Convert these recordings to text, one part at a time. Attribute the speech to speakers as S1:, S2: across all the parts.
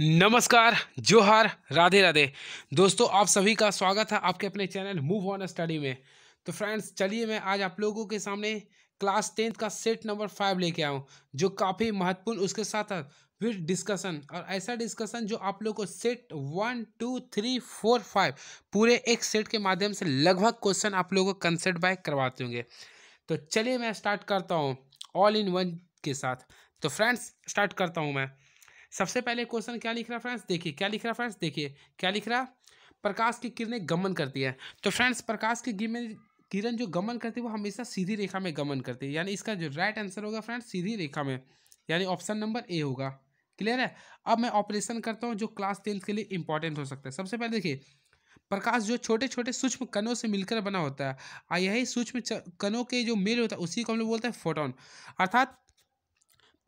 S1: नमस्कार, जोहार, राधे राधे। दोस्तों, आप सभी का स्वागत है आपके अपने चैनल मूव ऑन स्टडी में। तो फ्रेंड्स, चलिए मैं आज आप लोगों के सामने क्लास 10th का सेट नंबर 5 लेके आया हूँ, जो काफ़ी महत्वपूर्ण, उसके साथ फिर डिस्कशन, और ऐसा डिस्कशन जो आप लोगों को सेट 1 2 3 4 5 पूरे एक सेट के माध्यम से लगभग क्वेश्चन आप लोगों को कंसेप्ट बाय करवाते होंगे। तो चलिए मैं स्टार्ट करता हूँ ऑल इन वन के साथ। तो फ्रेंड्स, स्टार्ट करता हूँ मैं। सबसे पहले क्वेश्चन क्या लिख रहा है फ्रेंड्स, देखिए क्या लिख रहा है फ्रेंड्स, देखिए क्या लिख रहा। प्रकाश की किरणें गमन करती है। तो फ्रेंड्स, प्रकाश की किरण जो गमन करती है वो हमेशा सीधी रेखा में गमन करती है, यानी इसका जो राइट आंसर होगा फ्रेंड्स, सीधी रेखा में, यानी ऑप्शन नंबर ए होगा। क्लियर है। अब मैं ऑपरेशन करता हूँ जो क्लास 10th के लिए इंपॉर्टेंट हो सकता है। सबसे पहले देखिए, प्रकाश जो छोटे छोटे सूक्ष्म कणों से मिलकर बना होता है, और यही सूक्ष्म कणों के जो मेल होता है उसी को हम लोग बोलते हैं फोटोन। अर्थात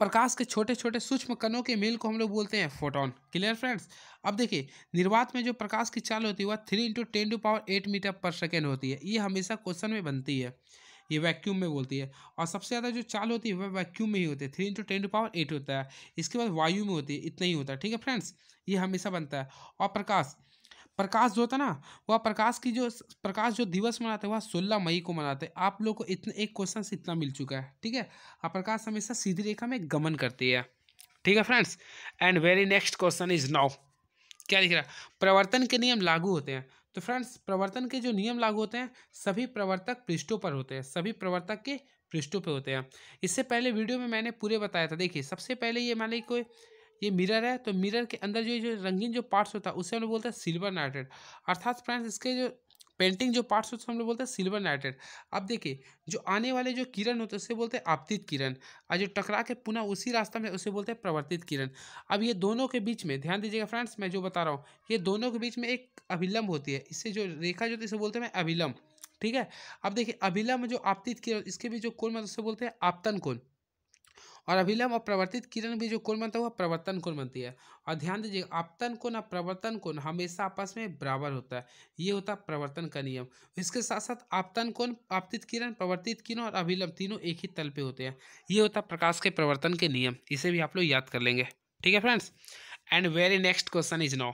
S1: प्रकाश के छोटे छोटे सूक्ष्म कणों के मेल को हम लोग बोलते हैं फोटोन। Clear friends. अब देखिए, निर्वात में जो प्रकाश की चाल होती है वह 3 × 10⁸ मीटर पर सेकेंड होती है। ये हमेशा क्वेश्चन में बनती है, ये वैक्यूम में बोलती है। और सबसे ज़्यादा जो चाल होती है वह वैक्यूम में ही होती है, 3 × 10⁸ होता है। इसके बाद वायु में होती है, इतना ही होता है। ठीक है फ्रेंड्स, ये हमेशा बनता है। और प्रकाश प्रकाश जो होता है ना, वह प्रकाश जो दिवस मनाते हैं वह 16 मई को मनाते हैं। आप लोग को इतने एक क्वेश्चन से इतना मिल चुका है। ठीक है। प्रकाश हमेशा सीधी रेखा में गमन करती है। ठीक है friends. And very next question is now, क्या लिख रहा है, प्रवर्तन के नियम लागू होते हैं। तो फ्रेंड्स, प्रवर्तन के जो नियम लागू होते हैं सभी प्रवर्तक पृष्ठों पर होते हैं, सभी प्रवर्तक के पृष्ठों पे होते हैं। इससे पहले वीडियो में मैंने पूरे बताया था। देखिए, सबसे पहले ये मान लीजिए कोई ये मिरर है, तो मिरर के अंदर जो रंगीन जो पार्ट्स होता है उसे हम लोग बोलते हैं सिल्वर नाइट्रेट। अर्थात फ्रेंड्स, इसके जो पेंटिंग जो पार्ट्स होते हैं हम लोग बोलते हैं सिल्वर नाइट्रेट। अब देखिए, जो आने वाले जो किरण होते हैं उसे बोलते हैं आपतित किरण, और जो टकरा के पुनः उसी रास्ता में उसे बोलते हैं प्रवर्तित किरण। अब ये दोनों के बीच में ध्यान दीजिएगा फ्रेंड्स, मैं जो बता रहा हूँ ये दोनों के बीच में एक अभिलंब होती है। इससे जो रेखा जो होती है इसे बोलते हैं अभिलंब। ठीक है। अब देखिए, अभिलंब जो आपतित किरण, इसके भी जो कोण बनता है उसे बोलते हैं आपतन कोण। और अभिलंब और प्रवर्तित किरण भी जो कोण बनता है वह प्रवर्तन कोण बनती है। और ध्यान दीजिए, आपतन कोण और प्रवर्तन कोण हमेशा आपस में बराबर होता है। ये होता है प्रवर्तन का नियम। इसके साथ साथ आपतन कोण, आपतित किरण, प्रवर्तित किरण और अभिलंब तीनों एक ही तल पे होते हैं। ये होता है प्रकाश के प्रवर्तन के नियम। इसे भी आप लोग याद कर लेंगे। ठीक है friends. And very next question is now,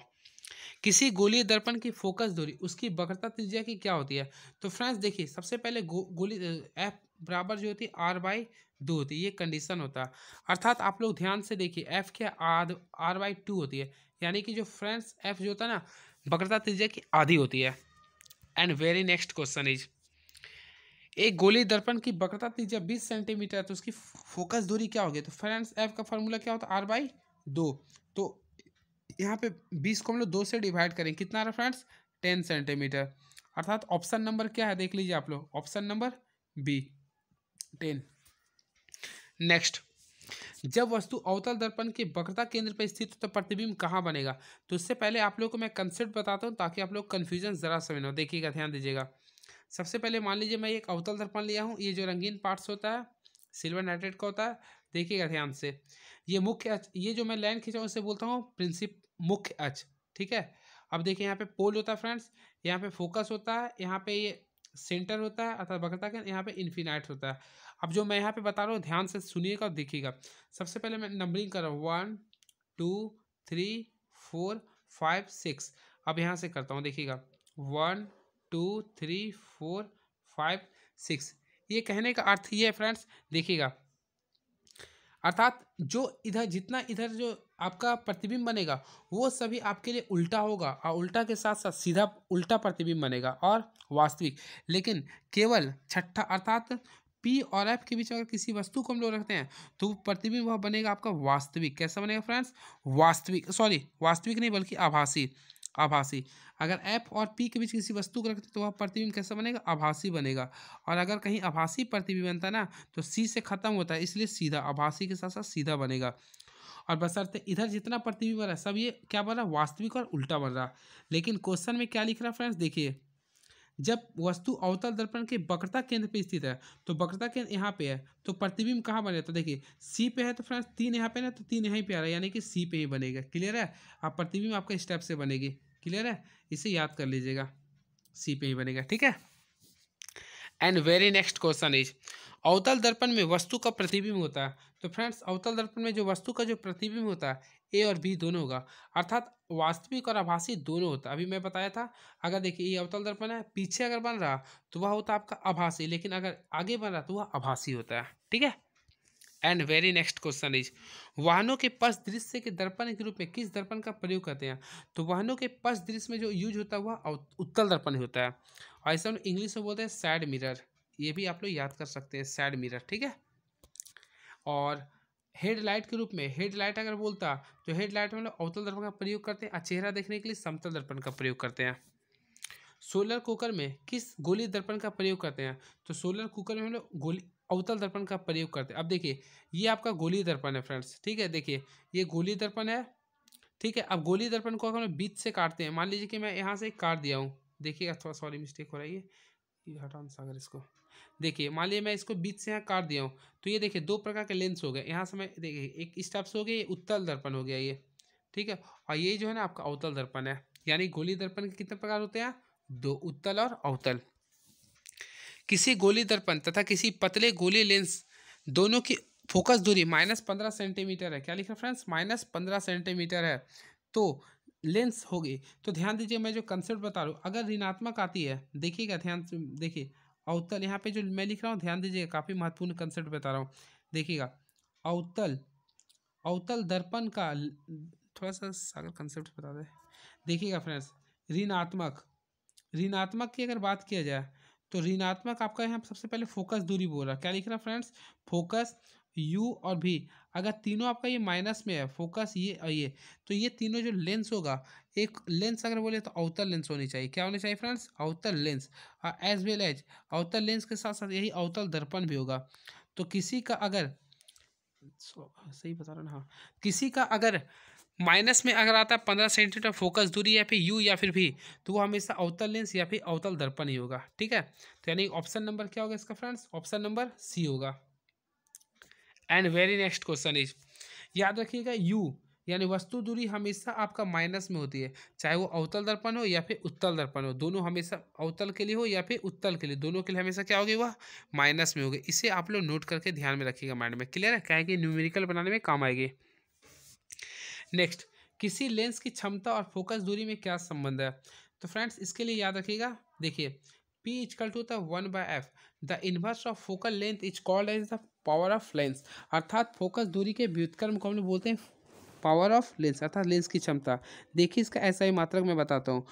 S1: किसी गोलीय दर्पण की फोकस दूरी उसकी वक्रता त्रिज्या की क्या होती है। तो फ्रेंड्स देखिए, सबसे पहले गोली एफ बराबर जो होती है R/2 होती है, ये कंडीशन होता है। अर्थात आप लोग ध्यान से देखिए, एफ क्या R/2 होती है, यानी कि जो फ्रेंड्स एफ जो होता है ना, वक्रता त्रिज्या की आधी होती है। And very next question is, एक गोली दर्पण की वक्रता त्रिज्या 20 सेंटीमीटर है, तो उसकी फोकस दूरी क्या होगी। तो फ्रेंड्स, एफ का फॉर्मूला क्या होता है, R/2। तो यहाँ पे 20 को हम लोग 2 से डिवाइड करें, कितना आ रहा है फ्रेंड्स, 10 सेंटीमीटर। अर्थात ऑप्शन नंबर क्या है, देख लीजिए आप लोग, ऑप्शन नंबर बी, 10। नेक्स्ट, जब वस्तु अवतल दर्पण के वक्रता केंद्र पर स्थित हो तो प्रतिबिंब कहाँ बनेगा। तो इससे पहले आप लोग को मैं कंसेप्ट बताता हूँ ताकि आप लोग कन्फ्यूजन जरा समझ लो। देखिएगा, ध्यान दीजिएगा। सबसे पहले मान लीजिए मैं एक अवतल दर्पण लिया हूँ, ये जो रंगीन पार्ट्स होता है सिल्वर नाइट्रेट का होता है। देखिएगा ध्यान से, ये मुख्य अक्ष, ये जो मैं लाइन खींचा हूँ इसे बोलता हूँ प्रिंसिप मुख्य अक्ष। ठीक है। अब देखिए, यहाँ पे पोल होता है फ्रेंड्स, यहाँ पे फोकस होता है, यहाँ पे ये सेंटर होता है अर्थात वक्रता केंद्र, यहाँ पे इन्फिनाइट होता है। अब जो मैं यहाँ पे बता रहा हूँ ध्यान से सुनिएगा और देखिएगा। सबसे पहले मैं नंबरिंग कर रहा हूँ, 1 2 3 4 5 6। अब यहाँ से करता हूँ, देखिएगा, 1 2 3 4 5 6। ये कहने का अर्थ ये है फ्रेंड्स, देखिएगा, अर्थात जो इधर जितना इधर जो आपका प्रतिबिंब बनेगा वो सभी आपके लिए उल्टा होगा, और उल्टा के साथ साथ सीधा उल्टा प्रतिबिंब बनेगा और वास्तविक। लेकिन केवल छठा, अर्थात पी और एफ के बीच में अगर किसी वस्तु को हम लोग रखते हैं तो प्रतिबिंब वह बनेगा आपका वास्तविक। कैसा बनेगा फ्रेंड्स, वास्तविक, सॉरी वास्तविक नहीं बल्कि आभासी। आभासी। अगर एफ और पी के बीच किसी वस्तु को रखते हैं तो वह प्रतिबिंब कैसा बनेगा, आभासी बनेगा। और अगर कहीं आभासी प्रतिबिंब बनता है ना तो सी से खत्म होता है, इसलिए सीधा, आभासी के साथ साथ सीधा बनेगा। और बशर्ते इधर जितना प्रतिबिंब बन रहा है सब ये क्या बन रहा है, वास्तविक और उल्टा बन रहा है। लेकिन क्वेश्चन में क्या लिख रहा है फ्रेंड्स, देखिए, जब वस्तु अवतल दर्पण के वक्रता केंद्र पे स्थित है तो वक्रता केंद्र यहाँ पे है तो प्रतिबिंब कहाँ बने, तो देखिए सी पे है तो फ्रेंड्स 3 यहाँ पे ना, तो 3 यहीं पे आ रहा है, यानी कि सी पे ही बनेगा। क्लियर है। आप प्रतिबिंब आपका स्टेप से बनेगी। क्लियर है, इसे याद कर लीजिएगा, सी पे ही बनेगा। ठीक है। And very next question is, अवतल दर्पण में वस्तु का प्रतिबिंब होता है। तो फ्रेंड्स अवतल दर्पण में जो वस्तु का जो प्रतिबिंब होता है ए और बी दोनों होगा, अर्थात वास्तविक और आभासी दोनों होता है। अभी मैं बताया था, अगर देखिए ये अवतल दर्पण है, पीछे अगर बन रहा तो वह होता है आपका आभासी, लेकिन अगर आगे बन रहा तो वह आभासी होता है। ठीक है। And very next question is, वाहनों के पश्च दृश्य के दर्पण के रूप में किस दर्पण का प्रयोग करते हैं? तो वाहनों के पश्च दृश्य में जो यूज होता है वह उत्तल दर्पण होता है, और ऐसा हम इंग्लिश में बोलते हैं साइड मिरर। ये भी आप लोग याद कर सकते हैं, साइड मिरर। ठीक है। और हेडलाइट के रूप में, हेडलाइट अगर बोलता तो हेडलाइट में हम लोग अवतल दर्पण का प्रयोग करते हैं, और चेहरा देखने के लिए समतल दर्पण का प्रयोग करते हैं। सोलर कुकर में किस गोली दर्पण का प्रयोग करते हैं? तो सोलर कुकर में हम लोग गोली अवतल दर्पण का प्रयोग करते हैं। अब देखिए ये आपका गोली दर्पण है फ्रेंड्स। ठीक है, देखिए ये गोली दर्पण है। ठीक है, अब गोली दर्पण को अगर हम बीच से काटते हैं, मान लीजिए कि मैं यहाँ से काट दिया हूँ, देखिएगा थोड़ा, सॉरी मिस्टेक हो रही है, ये हटाओ सागर इसको। देखिए मान लीजिए मैं इसको बीच से यहाँ काट दिया हूँ, तो ये देखिए दो प्रकार के लेंस हो गए। यहाँ से मैं देखिए एक इस टाइप से हो गया, ये उत्तल दर्पण हो गया ये। ठीक है, और ये जो है ना आपका अवतल दर्पण है। यानी गोली दर्पण के कितने प्रकार होते हैं? दो, उत्तल और अवतल। किसी गोली दर्पण तथा किसी पतले गोली लेंस दोनों की फोकस दूरी -15 सेंटीमीटर है। क्या लिखा फ्रेंड्स? -15 सेंटीमीटर है। तो लेंस होगी, तो ध्यान दीजिए मैं जो कंसेप्ट बता रहा हूँ, अगर ऋणात्मक आती है, देखिएगा ध्यान से, देखिए अवतल यहाँ पे जो मैं लिख रहा हूँ ध्यान दीजिएगा, काफ़ी महत्वपूर्ण कंसेप्ट बता रहा हूँ। देखिएगा अवतल, अवतल दर्पण का थोड़ा सा सागर कंसेप्ट बता दे। देखिएगा फ्रेंड्स, ऋणात्मक, ऋणात्मक की अगर बात किया जाए तो ऋणात्मक आपका यहाँ सबसे पहले फोकस दूरी बोल रहा है। क्या लिख रहा है फ्रेंड्स? फोकस यू और भी, अगर तीनों आपका ये माइनस में है, फोकस ये और ये, तो ये तीनों जो लेंस होगा, एक लेंस अगर बोले तो अवतल लेंस होनी चाहिए। क्या होनी चाहिए फ्रेंड्स? अवतल लेंस। एज वेल एज अवतल लेंस के साथ साथ यही अवतल दर्पण भी होगा। तो किसी का अगर सही बता रहा ना, हाँ, किसी का अगर माइनस में अगर आता है 15 सेंटीमीटर फोकस दूरी, या फिर यू या फिर भी, तो वो हमेशा अवतल लेंस या फिर अवतल दर्पण ही होगा। ठीक है, तो यानी ऑप्शन नंबर क्या होगा इसका फ्रेंड्स? ऑप्शन नंबर सी होगा। And very next question is, याद रखिएगा यू यानी वस्तु दूरी हमेशा आपका माइनस में होती है, चाहे वो अवतल दर्पण हो या फिर उत्तल दर्पण हो, दोनों हमेशा अवतल के लिए हो या फिर उत्तल के लिए, दोनों के लिए हमेशा क्या होगी? वह माइनस में होगी। इसे आप लोग नोट करके ध्यान में रखिएगा, माइंड में। क्लियर है? क्या है कि न्यूमेरिकल बनाने में काम आएगी। नेक्स्ट, किसी लेंस की क्षमता और फोकस दूरी में क्या संबंध है? तो फ्रेंड्स इसके लिए याद रखिएगा, देखिए P equal to the 1/f, the inverse of focal length is called as the power of lens. अर्थात फोकस दूरी के व्युत्क्रम को हम लोग बोलते हैं पावर ऑफ लेंस, अर्थात लेंस की क्षमता। देखिए इसका ऐसा ही मात्रक मैं बताता हूँ।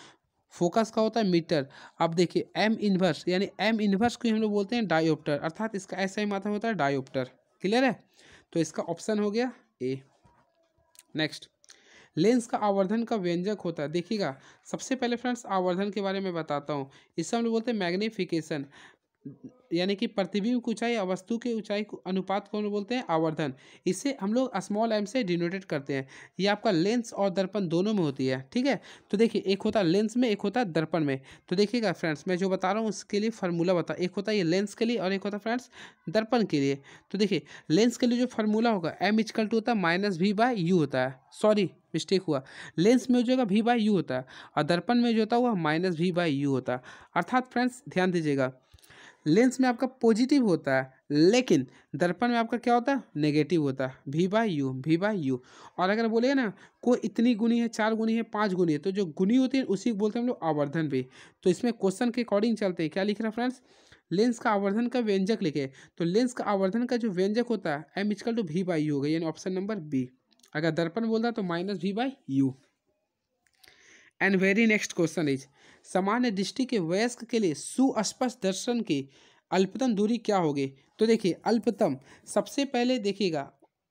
S1: फोकस का होता है मीटर। अब देखिए एम इनवर्स, यानी एम इनवर्स को हम लोग बोलते हैं डायोप्टर, अर्थात इसका ऐसा ही मात्रक होता है डायोप्टर। क्लियर है? तो इसका ऑप्शन हो गया ए। नेक्स्ट, लेंस का आवर्धन का व्यंजक होता है। देखिएगा सबसे पहले फ्रेंड्स आवर्धन के बारे में बताता हूँ। इसे हम लोग बोलते हैं मैग्निफिकेशन, यानी कि प्रतिबिंब की ऊंचाई और वस्तु की ऊंचाई को अनुपात को हम लोग बोलते हैं आवर्धन। इसे हम लोग स्मॉल एम से डिनोटेट करते हैं। ये आपका लेंस और दर्पण दोनों में होती है। ठीक है, तो देखिए एक होता है लेंस में, एक होता है दर्पण में। तो देखिएगा फ्रेंड्स मैं जो बता रहा हूँ उसके लिए फार्मूला बता, एक होता है ये लेंस के लिए और एक होता है फ्रेंड्स दर्पण के लिए। तो देखिए लेंस के लिए जो फार्मूला होगा एम इक्वल टू होता है -v/u होता है, सॉरी मिस्टेक हुआ, लेंस में हो जाएगा v/u होता है, और दर्पण में जो होता है वह -v/u होता है। अर्थात फ्रेंड्स ध्यान दीजिएगा, लेंस में आपका पॉजिटिव होता है, लेकिन दर्पण में आपका क्या होता है? नेगेटिव होता है, v/u। और अगर बोलेगा ना कोई इतनी गुनी है, 4 गुनी है, 5 गुनी है, तो जो गुनी होती है उसी को बोलते हैं हम लोग आवर्धन भी। तो इसमें क्वेश्चन के अकॉर्डिंग चलते हैं। क्या लिख रहा है फ्रेंड्स? लेंस का आवर्धन का व्यंजक लिखे, तो लेंस का आवर्धन का जो व्यंजक होता है m इक्वल टू v/u होगा, यानी ऑप्शन नंबर बी। अगर दर्पण बोलता तो -v/u। And very next question is, सामान्य दृष्टि के वयस्क के लिए सुस्पष्ट दर्शन की अल्पतम दूरी क्या होगी? तो देखिए अल्पतम, सबसे पहले देखिएगा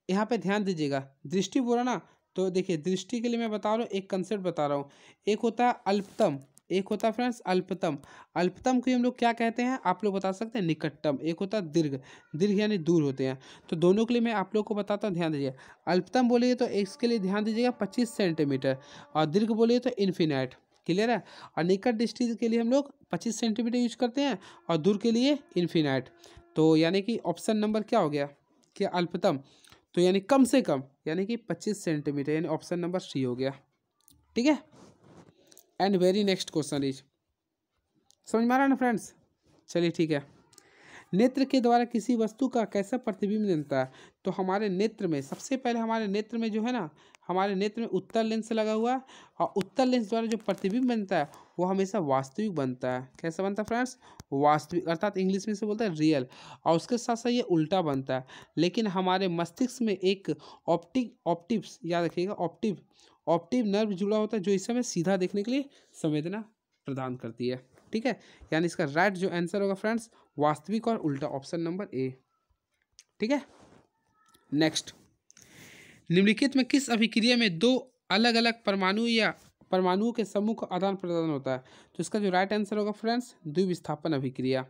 S1: यहाँ पे ध्यान दीजिएगा, दृष्टि बोला ना, तो देखिए दृष्टि के लिए मैं बता रहा हूँ, एक कंसेप्ट बता रहा हूँ। एक होता है अल्पतम, एक होता है फ्रेंड्स अल्पतम। अल्पतम को हम लोग क्या कहते हैं? आप लोग बता सकते हैं निकटतम। एक होता है दीर्घ, दीर्घ यानी दूर होते हैं। तो दोनों के लिए मैं आप लोग को बताता हूँ, ध्यान दीजिए। अल्पतम बोलिए तो इसके लिए ध्यान दीजिएगा 25 सेंटीमीटर, और दीर्घ बोलिए तो इन्फिनाइट। क्लियर है? और निकट दृष्टि के लिए हम लोग 25 सेंटीमीटर यूज करते हैं, और दूर के लिए इन्फिनाइट। तो यानी कि ऑप्शन नंबर क्या हो गया? क्या अल्पतम, तो यानी कम से कम, यानी कि 25 सेंटीमीटर, यानी ऑप्शन नंबर सी हो गया। ठीक है, and very next question is, समझ में आ रहा है ना फ्रेंड्स? चलिए ठीक है। नेत्र के द्वारा किसी वस्तु का कैसा प्रतिबिंब बनता है? तो हमारे नेत्र में सबसे पहले हमारे नेत्र में जो है ना, हमारे नेत्र में उत्तर लेंस लगा हुआ है और उत्तर लेंस द्वारा जो प्रतिबिंब बनता है वो हमेशा वास्तविक बनता है। कैसा बनता है फ्रेंड्स? वास्तविक, अर्थात इंग्लिश में से बोलते हैं रियल। और उसके साथ साथ ये उल्टा बनता है। लेकिन हमारे मस्तिष्क में एक ऑप्टिक्स याद रखिएगा, ऑप्टिव नर्व जुड़ा होता है जो इस समय सीधा देखने के लिए संवेदना प्रदान करती है। ठीक है, यानी इसका राइट जो आंसर होगा फ्रेंड्स, वास्तविक और उल्टा, ऑप्शन नंबर ए। ठीक है, नेक्स्ट, निम्नलिखित में किस अभिक्रिया में दो अलग अलग परमाणु या परमाणुओं के समूह का आदान प्रदान होता है? तो इसका जो राइट आंसर होगा फ्रेंड्स, द्विविस्थापन अभिक्रिया।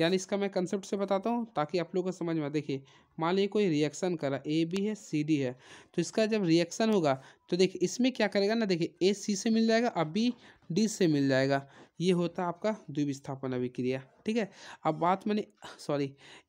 S1: यानी इसका मैं कंसेप्ट से बताता हूँ ताकि आप लोगों को समझ में। देखिए, मान लीजिए कोई रिएक्शन करा, ए बी है, सी डी है, तो इसका जब रिएक्शन होगा तो देखिए इसमें क्या करेगा ना, देखिए ए सी से मिल जाएगा और बी डी से मिल जाएगा। ये होता है आपका द्विविस्थापन अभिक्रिया। ठीक है, अब बात मैंने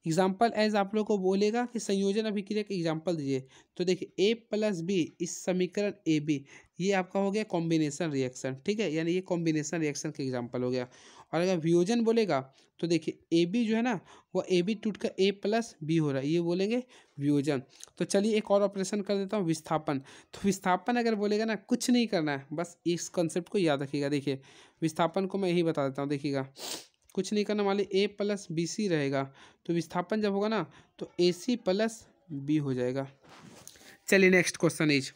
S1: एग्जाम्पल एज आप लोग को बोलेगा कि संयोजन अभिक्रिया का एग्जाम्पल दीजिए। तो देखिए ए प्लस बी, इस समीकरण ए बी, ये आपका हो गया कॉम्बिनेशन रिएक्शन। ठीक है, यानी ये कॉम्बिनेशन रिएक्शन का एग्जाम्पल हो गया। और अगर वियोजन बोलेगा तो देखिए ए बी जो है ना, वो ए बी टूट कर ए प्लस बी हो रहा है, ये बोलेंगे वियोजन। तो चलिए एक और ऑपरेशन कर देता हूँ, विस्थापन। तो विस्थापन अगर बोलेगा ना, कुछ नहीं करना है, बस इस कंसेप्ट को याद रखिएगा। देखिए विस्थापन को मैं यही बता देता हूँ, देखिएगा कुछ नहीं करना। मान लीजिए ए प्लस बी सी रहेगा, तो विस्थापन जब होगा ना तो ए सी प्लस बी हो जाएगा। चलिए नेक्स्ट क्वेश्चन इज,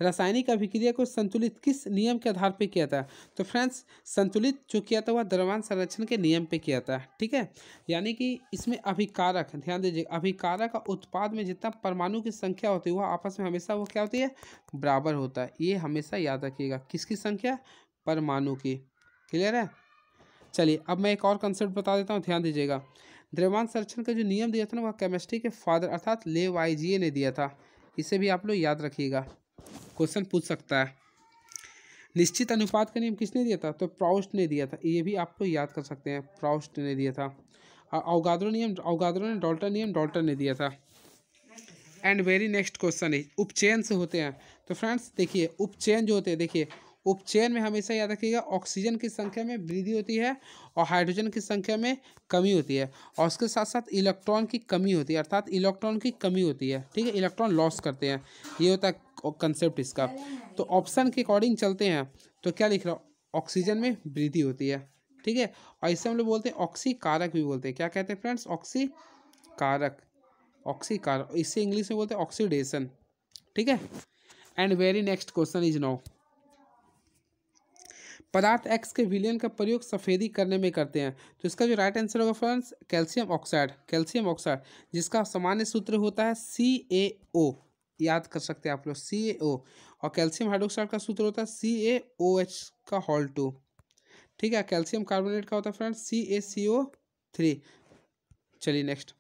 S1: रासायनिक अभिक्रिया को संतुलित किस नियम के आधार पे किया था? तो फ्रेंड्स, संतुलित जो किया था वह द्रव्यमान संरक्षण के नियम पे किया था। ठीक है, यानी कि इसमें अभिकारक, ध्यान दीजिए, अभिकारक का उत्पाद में जितना परमाणु की संख्या होती है वह आपस में हमेशा वो क्या होती है, बराबर होता है। ये हमेशा याद रखिएगा, किसकी संख्या, परमाणु की। क्लियर है? चलिए अब मैं एक और कंसेप्ट बता देता हूँ, ध्यान दीजिएगा। द्रव्यमान संरक्षण का जो नियम दिया था ना, वह केमिस्ट्री के फादर अर्थात लेवाइजिए ने दिया था। इसे भी आप लोग याद रखिएगा, क्वेश्चन पूछ सकता है। निश्चित अनुपात का नियम किसने दिया था? तो प्राउस्ट ने दिया था। ये भी आपको याद कर सकते हैं, प्राउस्ट ने दिया था। अवगाद्रो नियम, अवगाद्रो ने, डाल्टन नियम, डाल्टन ने दिया था। एंड वेरी नेक्स्ट क्वेश्चन है, उपचयन से होते हैं। तो फ्रेंड्स देखिए, उपचयन जो होते हैं, देखिए उपचयन में हमेशा याद रखिएगा ऑक्सीजन की संख्या में वृद्धि होती है और हाइड्रोजन की संख्या में कमी होती है, और उसके साथ साथ इलेक्ट्रॉन की कमी होती है, अर्थात इलेक्ट्रॉन की कमी होती है। ठीक है, इलेक्ट्रॉन लॉस करते हैं, ये होता है कंसेप्ट इसका। तो ऑप्शन के अकॉर्डिंग चलते हैं, तो क्या लिख रहा हूँ, ऑक्सीजन में वृद्धि होती है। ठीक है, और इसे हम लोग बोलते हैं ऑक्सीकारक भी बोलते हैं। क्या कहते हैं फ्रेंड्स? ऑक्सीकारक, ऑक्सीकारक, इसे इंग्लिश में बोलते हैं ऑक्सीडेशन। ठीक है, and very next question is now, पदार्थ एक्स के विलयन का प्रयोग सफेदी करने में करते हैं। तो इसका जो राइट आंसर होगा friends, calcium oxide, calcium oxide, जिसका सामान्य सूत्र होता है CaO, याद कर सकते हैं आप लोग CaO, और कैल्शियम हाइड्रोक्साइड का सूत्र होता है CaOH का होल 2। ठीक है, कैल्शियम कार्बोनेट का होता है फ्रेंड्स CaCO3। चलिए नेक्स्ट,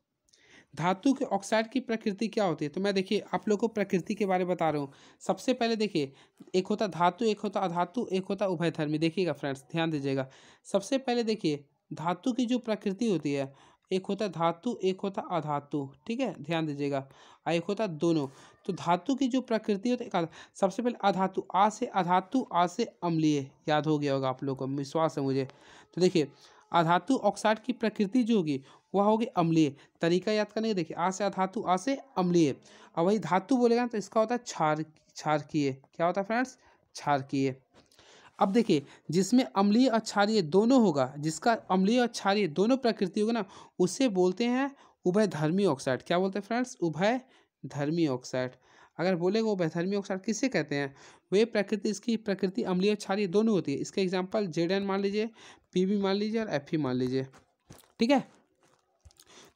S1: धातु के ऑक्साइड की प्रकृति क्या होती है? तो मैं देखिए आप लोग को प्रकृति के बारे में बता रहा हूँ। सबसे पहले देखिए, एक होता धातु, एक होता अधातु, एक होता उभयधर्मी। देखिएगा फ्रेंड्स, ध्यान दीजिएगा। सबसे पहले देखिए धातु की जो प्रकृति होती है, एक होता धातु, एक होता अधातु। ठीक है, ध्यान दीजिएगा, और एक होता दोनों। तो धातु की जो प्रकृति होती है, सबसे पहले अधातु, आ से अधातु, आ से अम्लीय, याद हो गया होगा आप लोग को, विश्वास है मुझे। तो देखिए अधातु ऑक्साइड की प्रकृति जो होगी वह होगी अम्लीय। तरीका याद करने का, देखिए आ से अधातु, आ से अम्लीय। और वही धातु बोलेगा तो इसका होता है क्षारकीय। क्या होता है फ्रेंड्स? क्षारकीय। अब देखिए जिसमें अम्लीय और क्षारीय दोनों होगा, जिसका अम्लीय और क्षारीय दोनों प्रकृति होगा ना, उसे बोलते हैं उभयधर्मी ऑक्साइड। क्या बोलते हैं फ्रेंड्स? उभयधर्मी ऑक्साइड। अगर बोलेगा उभयधर्मी ऑक्साइड किसे कहते हैं? वे प्रकृति, इसकी प्रकृति अम्लीय और क्षारीय दोनों होती है। इसका एग्जाम्पल Zn मान लीजिए, Pb मान लीजिए और Fe मान लीजिए। ठीक है,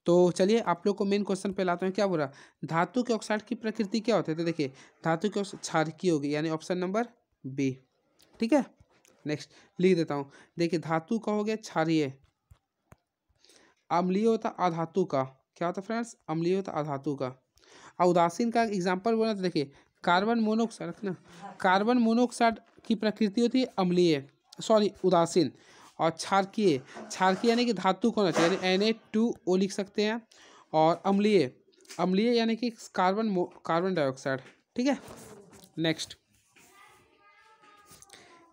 S1: तो चलिए आप लोग को मेन क्वेश्चन पे लाते हैं। क्या बोला, धातु के ऑक्साइड की प्रकृति क्या होती है? तो देखिए धातु के क्षारकीय होगी, यानी ऑप्शन नंबर बी। ठीक है, नेक्स्ट लिख देता हूँ। देखिए धातु का हो गया क्षारीय, अम्लीय होता अधातु का। क्या होता फ्रेंड्स? अम्लीय होता अधातु का। और उदासीन का एग्जाम्पल बोला तो देखिए कार्बन मोनोऑक्साइड ना, कार्बन मोनोऑक्साइड की प्रकृति होती है अम्लीय, उदासीन। और क्षारकीय, क्षारकीय यानी कि धातु को होना चाहिए, Na2O लिख सकते हैं। और अम्लीय, अम्लीय यानी कि कार्बन डाइऑक्साइड। ठीक है, नेक्स्ट,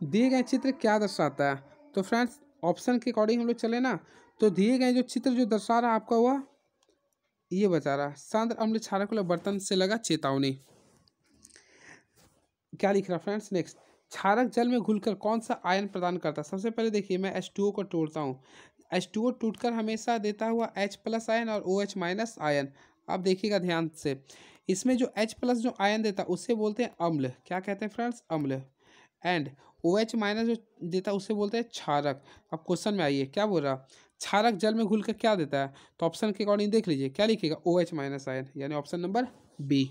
S1: दिए गए चित्र क्या दर्शाता है? तो फ्रेंड्स ऑप्शन के अकॉर्डिंग हम लोग चले ना, तो दिए गए जो चित्र जो दर्शा रहा आपका हुआ ये बता रहा, सांद्र अम्ल क्षारक वाला बर्तन से लगा चेतावनी। क्या लिख रहा फ्रेंड्स नेक्स्ट, क्षारक जल में घुलकर कौन सा आयन प्रदान करता है। सबसे पहले देखिए मैं H2O को तोड़ता हूँ, H2O टूटकर हमेशा देता हुआ H+ आयन और OH- आयन। अब देखिएगा ध्यान से, इसमें जो H+ जो आयन देता है उसे बोलते हैं अम्ल, क्या कहते हैं फ्रेंड्स, अम्ल। एंड OH- जो देता है उसे बोलते हैं क्षारक। अब क्वेश्चन में आइए क्या बोल रहा, क्षारक जल में घुलकर क्या देता है, तो ऑप्शन के अकॉर्डिंग देख लीजिए क्या लिखिएगा, OH- आयन, यानी ऑप्शन नंबर बी।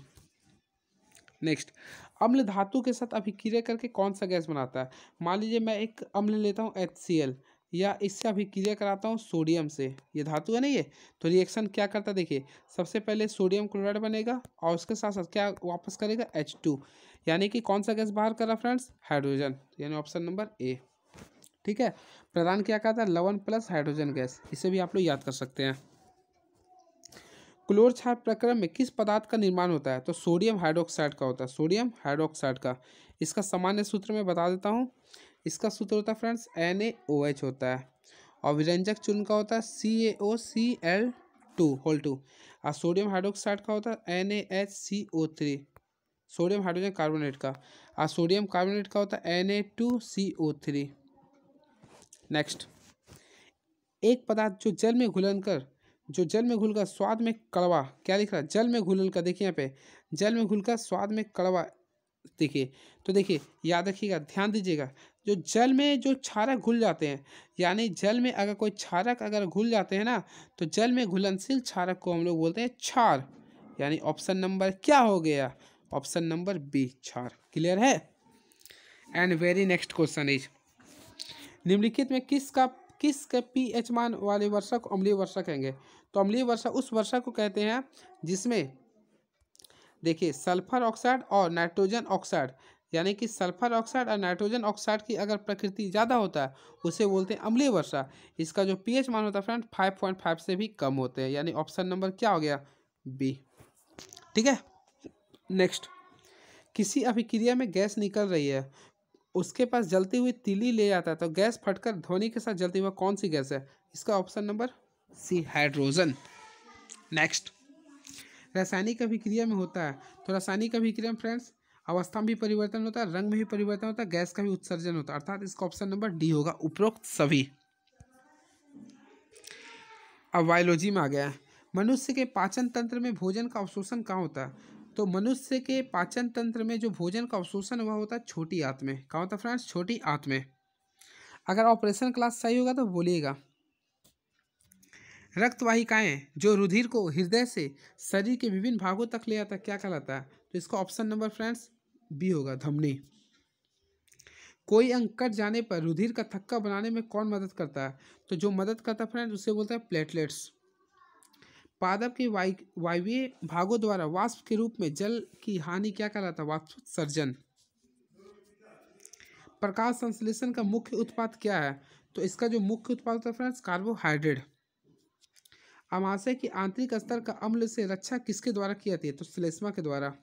S1: नेक्स्ट, अम्ल धातु के साथ अभिक्रिया करके कौन सा गैस बनाता है। मान लीजिए मैं एक अम्ल लेता हूँ HCl, या इससे अभिक्रिया कराता हूँ सोडियम से, ये धातु है ना ये, तो रिएक्शन क्या करता है देखिए, सबसे पहले सोडियम क्लोराइड बनेगा और उसके साथ साथ क्या वापस करेगा H2, यानी कि कौन सा गैस बाहर कर रहा फ्रेंड्स, हाइड्रोजन, यानी ऑप्शन नंबर ए। ठीक है, प्रदान क्या करता है, लवण प्लस हाइड्रोजन गैस, इसे भी आप लोग याद कर सकते हैं। क्लोर क्षार प्रक्रम में किस पदार्थ का निर्माण होता है, तो सोडियम हाइड्रोक्साइड का होता है, सोडियम हाइड्रोक्साइड का। इसका सामान्य सूत्र मैं बता देता हूँ, इसका सूत्र होता है फ्रेंड्स NaOH होता है, और विरंजक चूर्ण का होता है CaOCl2 होल 2, और सोडियम हाइड्रोक्साइड का होता है NaHCO3, सोडियम हाइड्रोजन कार्बोनेट का, और सोडियम कार्बोनेट का होता है Na2CO3। नेक्स्ट, एक पदार्थ जो जल में घुलकर स्वाद में कड़वा, क्या लिख रहा है, जल में घुलकर, देखिए यहाँ पे जल में घुलकर स्वाद में कड़वा, देखिए तो देखिए याद रखिएगा, ध्यान दीजिएगा, जो जल में जो क्षारक घुल जाते हैं, यानी जल में अगर कोई क्षारक अगर घुल जाते हैं ना, तो जल में घुलनशील क्षारक को हम लोग बोलते हैं क्षार, यानी ऑप्शन नंबर क्या हो गया, ऑप्शन नंबर बी, क्षार। क्लियर है। And very next question is, निम्नलिखित में किस pH मान वाले वर्षा को अम्लीय वर्षा कहेंगे, तो अम्लीय वर्षा उस वर्षा को कहते हैं जिसमें देखिए सल्फर ऑक्साइड और नाइट्रोजन ऑक्साइड, यानी कि सल्फर ऑक्साइड और नाइट्रोजन ऑक्साइड की अगर प्रकृति ज़्यादा होता है उसे बोलते हैं अम्लीय वर्षा। इसका जो pH मान होता है फ्रेंड 5.5 से भी कम होते हैं, यानी ऑप्शन नंबर क्या हो गया, बी। ठीक है। नेक्स्ट, किसी अभिक्रिया में गैस निकल रही है, उसके पास जलती हुई तीली ले जाता है, तो गैस फटकर ध्वनि के साथ जलती हुई कौन सी गैस है, इसका option number C, hydrogen. Next, रासायनिक अभिक्रिया में होता है, तो रासायनिक अभिक्रिया में फ्रेंड्स अवस्था में भी परिवर्तन होता है, रंग में भी परिवर्तन होता है, गैस का भी उत्सर्जन होता है, अर्थात इसका ऑप्शन नंबर डी होगा, उपरोक्त सभी। अब बायोलॉजी में आ गया है, मनुष्य के पाचन तंत्र में भोजन का अवशोषण कहाँ होता है, तो मनुष्य के पाचन तंत्र में जो भोजन का अवशोषण हुआ होता है छोटी आंत में, कहाँ होता है फ्रेंड्स, छोटी आंत में। अगर ऑपरेशन क्लास सही होगा तो बोलिएगा। रक्त वाहिकाएं जो रुधिर को हृदय से शरीर के विभिन्न भागों तक ले आता है क्या कहलाता है, तो इसका ऑप्शन नंबर फ्रेंड्स बी होगा, धमनी। कोई अंग कट जाने पर रुधिर का थक्का बनाने में कौन मदद करता है, तो जो मदद करता है फ्रेंड्स उसे बोलते हैं प्लेटलेट्स। पादप के वायवीय भागों द्वारा वाष्प के रूप में जल की हानि क्या कहलाता है, वाष्पोत्सर्जन। प्रकाश संश्लेषण का मुख्य उत्पाद क्या है, तो इसका जो मुख्य उत्पाद होता है फ्रेंड्स कार्बोहाइड्रेट। अमाशय की आंतरिक स्तर का अम्ल से रक्षा किसके द्वारा की जाती है, तो श्लेष्मा के द्वारा।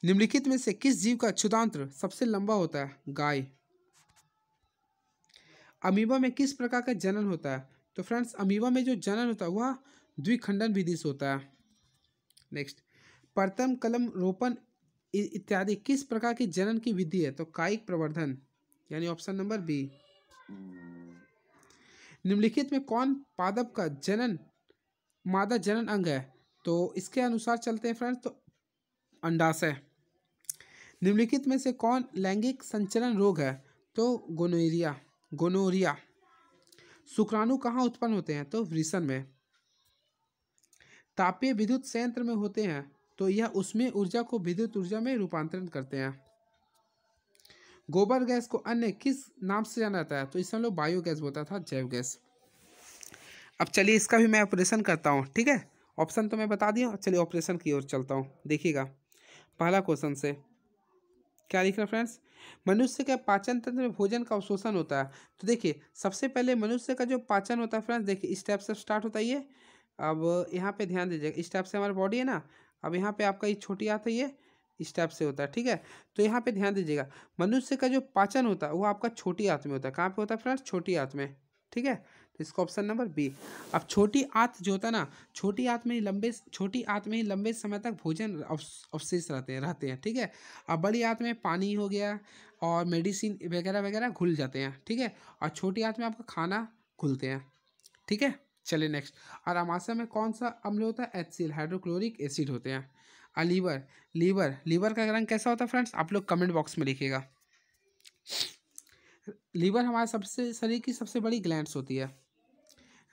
S1: निम्नलिखित में से किस जीव का क्षुधांत्र सबसे लंबा होता है, गाय। अमीबा में किस प्रकार का जनन होता है, तो फ्रेंड्स अमीबा में जो जनन होता है वह द्विखंडन विधि से होता है। नेक्स्ट, प्रथम कलम रोपण इत्यादि किस प्रकार की जनन की विधि है, तो कायिक प्रवर्धन, यानी ऑप्शन नंबर बी। निम्नलिखित में कौन पादप का जनन मादा जनन अंग है, तो इसके अनुसार चलते हैं फ्रेंड्स, तो अंडाशय। निम्नलिखित में से कौन लैंगिक संचरण रोग है, तो गोनोरिया। शुक्राणु कहाँ उत्पन्न होते हैं, तो वृषण में। तापीय विद्युत संयंत्र में होते हैं, तो यह उसमें ऊर्जा को विद्युत ऊर्जा में रूपांतरण करते हैं। गोबर गैस को अन्य किस नाम से जाना जाता है, तो इसे हम लोग बायोगैस बोलता था, जैव गैस। अब चलिए इसका भी मैं ऑपरेशन करता हूँ, ठीक है, ऑप्शन तो मैं बता दिया, चलिए ऑपरेशन की ओर चलता हूँ। देखिएगा पहला क्वेश्चन से क्या लिख रहा है फ्रेंड्स, मनुष्य के पाचन तंत्र में भोजन का अवशोषण होता है, तो देखिए सबसे पहले मनुष्य का जो पाचन होता है फ्रेंड्स, देखिए इस टाइप से स्टार्ट होता है ये। अब यहाँ पे ध्यान दीजिएगा, इस टाइप से हमारी बॉडी है ना, अब यहाँ पे आपका ये छोटी आंत है, ये इस टाइप से होता है, ठीक है। तो यहाँ पे ध्यान दीजिएगा, मनुष्य का जो पाचन होता है वो आपका छोटी आंत में होता है, कहाँ पे होता है फ्रेंड्स, छोटी आंत में, ठीक है। तो इसका ऑप्शन नंबर बी। अब छोटी आंत जो होता है ना, छोटी आंत में ही लंबे समय तक भोजन अवशेष रहते हैं, ठीक है। अब बड़ी आंत में पानी हो गया और मेडिसिन वगैरह वगैरह घुल जाते हैं, ठीक है। और छोटी आंत में आपका खाना घुलते हैं, ठीक है। चलिए नेक्स्ट। और अमाशय में कौन सा अम्ल होता है? HCl, हाइड्रोक्लोरिक एसिड होते हैं। और लीवर का रंग कैसा होता है फ्रेंड्स? आप लोग कमेंट बॉक्स में लिखिएगा। लीवर हमारे शरीर की सबसे बड़ी ग्लैंड्स होती है।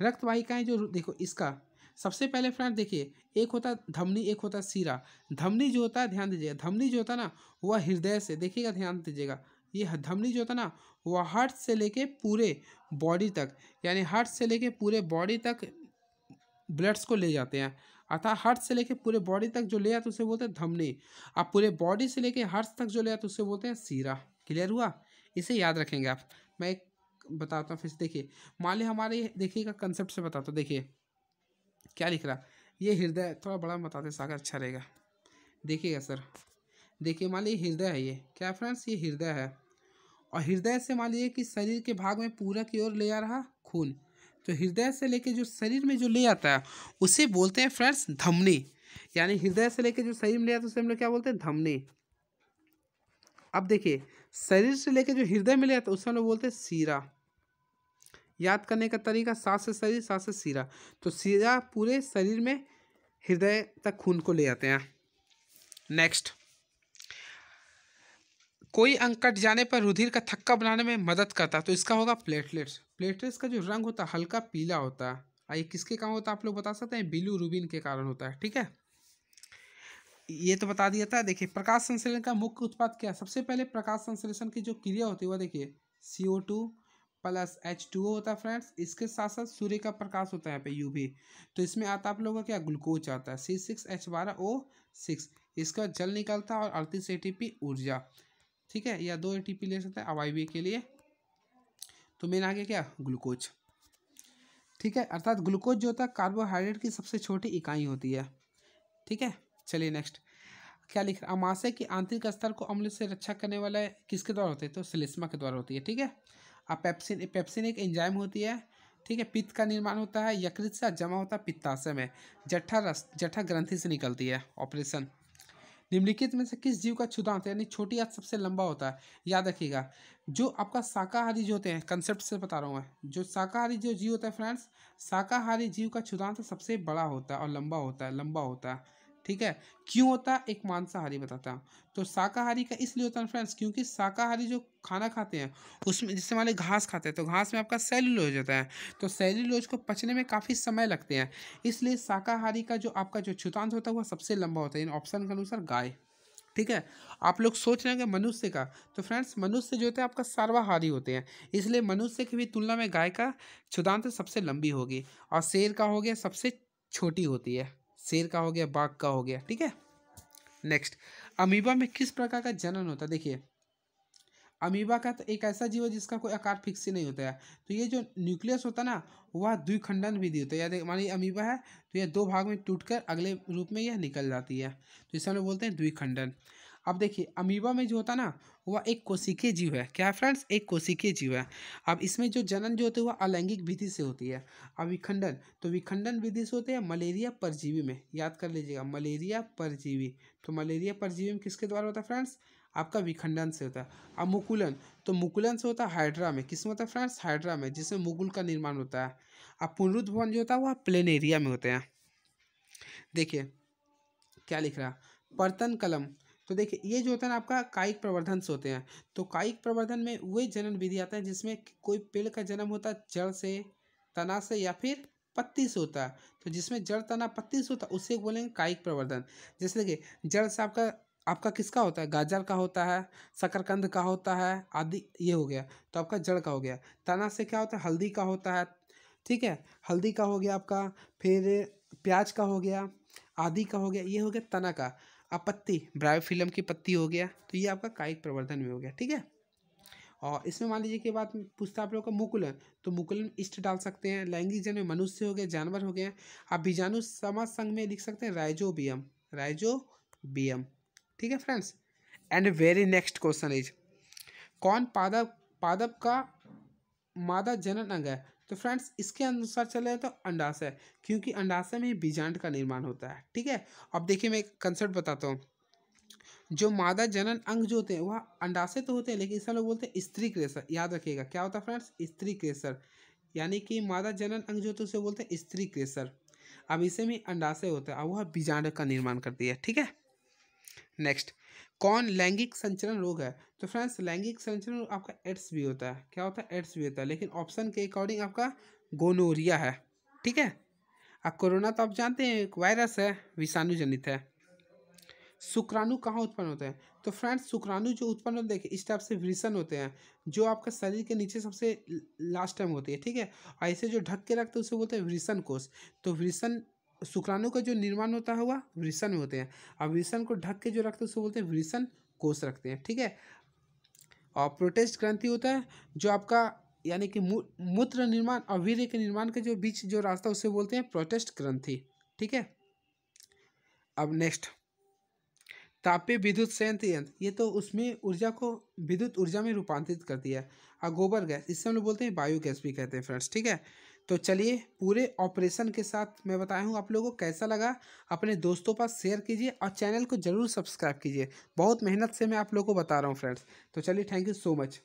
S1: रक्त वाहिकाएं जो देखो इसका सबसे पहले फ्रेंड देखिए, एक होता है धमनी, एक होता है सीरा। धमनी जो होता है, ध्यान दीजिएगा, धमनी जो होता है ना वह हृदय से, देखिएगा ध्यान दीजिएगा, ये धमनी जो होता है ना वह हार्ट से लेके पूरे बॉडी तक, यानी हार्ट से लेके पूरे बॉडी तक ब्लड्स को ले जाते हैं। अर्थात हार्ट से लेके पूरे बॉडी तक जो ले जाते उसे बोलते हैं धमनी। आप पूरे बॉडी से लेके हार्ट तक जो ले जाते उसे बोलते हैं सीरा। क्लियर हुआ? इसे याद रखेंगे आप। मैं एक बताता हूँ फिर से, देखिए मान ली हमारे, देखिएगा कंसेप्ट से बताता हूँ। देखिए क्या लिख रहा, ये हृदय, थोड़ा बड़ा बताते सागर अच्छा रहेगा। देखिएगा सर, देखिए मान लीजिए हृदय है, ये क्या फ्रेंड्स, ये हृदय है। और हृदय से मान लीजिए कि शरीर के भाग में पूरा की ओर ले आ रहा खून, तो हृदय से लेके जो शरीर में जो ले आता है उसे बोलते हैं फ्रेंड्स धमनी। यानी हृदय से लेके जो शरीर में ले आता है उसे हम लोग क्या बोलते हैं? धमनी। अब देखिए शरीर से लेके जो हृदय में ले आता है उसे हम लोग बोलते हैं सीरा। याद करने का तरीका, सांस से शरीर, सांस से सीरा। तो सीरा पूरे शरीर में हृदय तक खून को ले आते हैं। नेक्स्ट, कोई अंग कट जाने पर रुधिर का थक्का बनाने में मदद करता है, तो इसका होगा प्लेटलेट्स। प्लेटलेट्स का जो रंग होता है हल्का पीला होता है। आइए किसके कारण होता है आप लोग बता सकते हैं? बिलीरुबिन के कारण होता है, ठीक है। ये तो बता दिया था। देखिए प्रकाश संश्लेषण का मुख्य उत्पाद क्या है? सबसे पहले प्रकाश संश्लेषण की जो क्रिया होती है वह देखिए CO2 प्लस H2O होता है फ्रेंड्स। इसके साथ साथ सूर्य का प्रकाश होता है यहाँ पे UV। तो इसमें आता है आप लोगों का क्या? ग्लूकोज आता है C6H12O6। इसका जल निकलता है और 38 ATP ऊर्जा, ठीक है, या 2 ATP ले सकते हैं अवायवीय के लिए। तो मेन आगे क्या? ग्लूकोज, ठीक है। अर्थात ग्लूकोज जो होता है कार्बोहाइड्रेट की सबसे छोटी इकाई होती है, ठीक है। चलिए नेक्स्ट, क्या लिख रहा है? अमाशय की आंतरिक स्तर को अम्ल से रक्षा करने वाला किसके द्वारा होते हैं? तो श्लेष्मा के द्वारा होती है, ठीक है। अब पेप्सिन एक एंजाइम होती है, ठीक है। पित्त का निर्माण होता है, यकृत से जमा होता है पित्ताशय में, जठर ग्रंथि से निकलती है, ऑपरेशन। निम्नलिखित में से किस जीव का क्षुधांत यानी छोटी आंत सबसे लंबा होता है? याद रखिएगा, जो आपका शाकाहारी जो होते हैं, कंसेप्ट से बता रहा हूँ मैं, जो शाकाहारी जो जीव होता है फ्रेंड्स, शाकाहारी जीव का क्षुधांत सबसे बड़ा होता है और लंबा होता है, ठीक है। क्यों होता है? एक मांसाहारी बताता हूँ। तो शाकाहारी का इसलिए होता है फ्रेंड्स क्योंकि शाकाहारी जो खाना खाते हैं उसमें, जैसे मान लीजिए घास खाते हैं तो घास में आपका सेल्यूलोज होता है, तो सेल्यूलोज को पचने में काफ़ी समय लगते हैं, इसलिए शाकाहारी का जो आपका जो क्षुधांत होता है वह सबसे लंबा होता है। इन ऑप्शन के अनुसार गाय, ठीक है। आप लोग सोच रहे हैं कि मनुष्य का, तो फ्रेंड्स मनुष्य जो होते हैं आपका सर्वाहारी होते हैं, इसलिए मनुष्य की भी तुलना में गाय का क्षुधांत सबसे लंबी होगी। और शेर का हो गया सबसे छोटी होती है, शेर का हो गया, बाघ का हो गया, ठीक है। नेक्स्ट, अमीबा में किस प्रकार का जनन होता है? देखिए अमीबा का तो एक ऐसा जीव है जिसका कोई आकार फिक्स ही नहीं होता है। तो ये जो न्यूक्लियस होता है ना वह द्विखंडन विधि होता है। यानी मानिए अमीबा है तो यह 2 भाग में टूटकर अगले रूप में यह निकल जाती है, तो इसे हम लोग बोलते हैं द्विखंडन। अब देखिए अमीबा में जो होता है ना वह एक कोशिकीय जीव है। क्या है फ्रेंड्स? एक कोशिकीय जीव है। अब इसमें जो जनन जो होते हैं वह अलैंगिक विधि से होती है। अब विखंडन, तो विखंडन विधि से होते हैं मलेरिया परजीवी में। याद कर लीजिएगा मलेरिया परजीवी। तो मलेरिया परजीवी में किसके द्वारा होता है फ्रेंड्स? आपका विखंडन से होता है। अब मुकुलन, तो मुकुलन से होता है हाइड्रा में। किसमें होता है फ्रेंड्स? हाइड्रा में, जिसमें मुकुल का निर्माण होता है। अब पुनरुत्भवन जो होता है वह प्लेनेरिया में होते हैं। देखिए क्या लिख रहा है? पर्तन कलम, तो देखिए ये जो होता है ना आपका कायिक प्रवर्धन से होते हैं। तो कायिक प्रवर्धन में वही जनन विधि आता है जिसमें कोई पेड़ का जन्म होता है जड़ से, तना से या फिर पत्ती से होता है। तो जिसमें जड़, तना, पत्ती से होता है उसे बोलेंगे कायिक प्रवर्धन। जैसे देखिए जड़ से आपका आपका किसका होता है? गाजर का होता है, शकरकंद का होता है आदि, ये हो गया तो आपका जड़ का हो गया। तना से क्या होता है? हल्दी का होता है, ठीक है, हल्दी का हो गया आपका। फिर प्याज का हो गया, आदि का हो गया, ये हो गया तना का। अब पत्ती, ब्रायोफिल्म की पत्ती हो गया, तो ये आपका कायिक प्रवर्धन में हो गया, ठीक है। और इसमें मान लीजिए कि बात पूछता आप लोगों का मुकुलन, तो मुकुलन इष्ट डाल सकते हैं। लैंगिक जन में मनुष्य हो गया, जानवर हो गया। आप बीजाणु समाज संघ में लिख सकते हैं राइजोबियम, ठीक है friends. And very next question is, कौन पादप पादप का मादा जनन अंग है? तो फ्रेंड्स इसके अनुसार चले तो अंडाशय, क्योंकि अंडाशय में बीजांड का निर्माण होता है। ठीक है, अब देखिए मैं एक कंसेप्ट बताता हूँ। जो मादा जनन अंग जो होते हैं वह अंडाशय तो होते हैं, लेकिन इसे हम लोग बोलते हैं स्त्री केसर। याद रखिएगा क्या होता है फ्रेंड्स, स्त्री केसर। यानी कि मादा जनन अंग जो होते हैं उसे बोलते हैं स्त्री केसर। अब इसे में अंडाशय होता है और वह बीजांड का निर्माण करती है। ठीक है, नेक्स्ट, कौन लैंगिक संचरण रोग है? तो फ्रेंड्स लैंगिक संचरण रोग आपका एड्स भी होता है। क्या होता है? एड्स भी होता है, लेकिन ऑप्शन के अकॉर्डिंग आपका गोनोरिया है। ठीक है, अब कोरोना तो आप जानते हैं एक वायरस है, विषाणु जनित है। शुक्राणु कहाँ उत्पन्न होते हैं? तो फ्रेंड्स शुक्राणु जो उत्पन्न होते हैं इस टाइप से वृषण होते हैं, जो आपका शरीर के नीचे सबसे लास्ट टाइम होती है। ठीक है, और ऐसे जो ढक के रखते हैं उसे बोलते हैं वृषण कोष। तो वृषण शुक्राणु का जो निर्माण होता है हुआ वृषण में होते हैं, और वृषण को ढक के जो रखते हैं उसे बोलते हैं वृषण कोष रखते हैं। ठीक है, और प्रोटेस्ट ग्रंथि होता है जो आपका यानी कि मूत्र निर्माण और वीर्य के निर्माण के जो बीच जो रास्ता उसे बोलते हैं प्रोटेस्ट ग्रंथि। ठीक है, अब नेक्स्ट, तापीय विद्युत संयंत्र यंत्र, ये तो उसमें ऊर्जा को विद्युत ऊर्जा में रूपांतरित करती है। और गोबर गैस, इससे हम लोग बोलते हैं बायो गैस भी कहते हैं फ्रेंड्स। ठीक है, तो चलिए पूरे ऑपरेशन के साथ मैं बताया हूँ, आप लोगों को कैसा लगा अपने दोस्तों पास शेयर कीजिए और चैनल को जरूर सब्सक्राइब कीजिए। बहुत मेहनत से मैं आप लोगों को बता रहा हूँ फ्रेंड्स। तो चलिए, थैंक यू सो मच।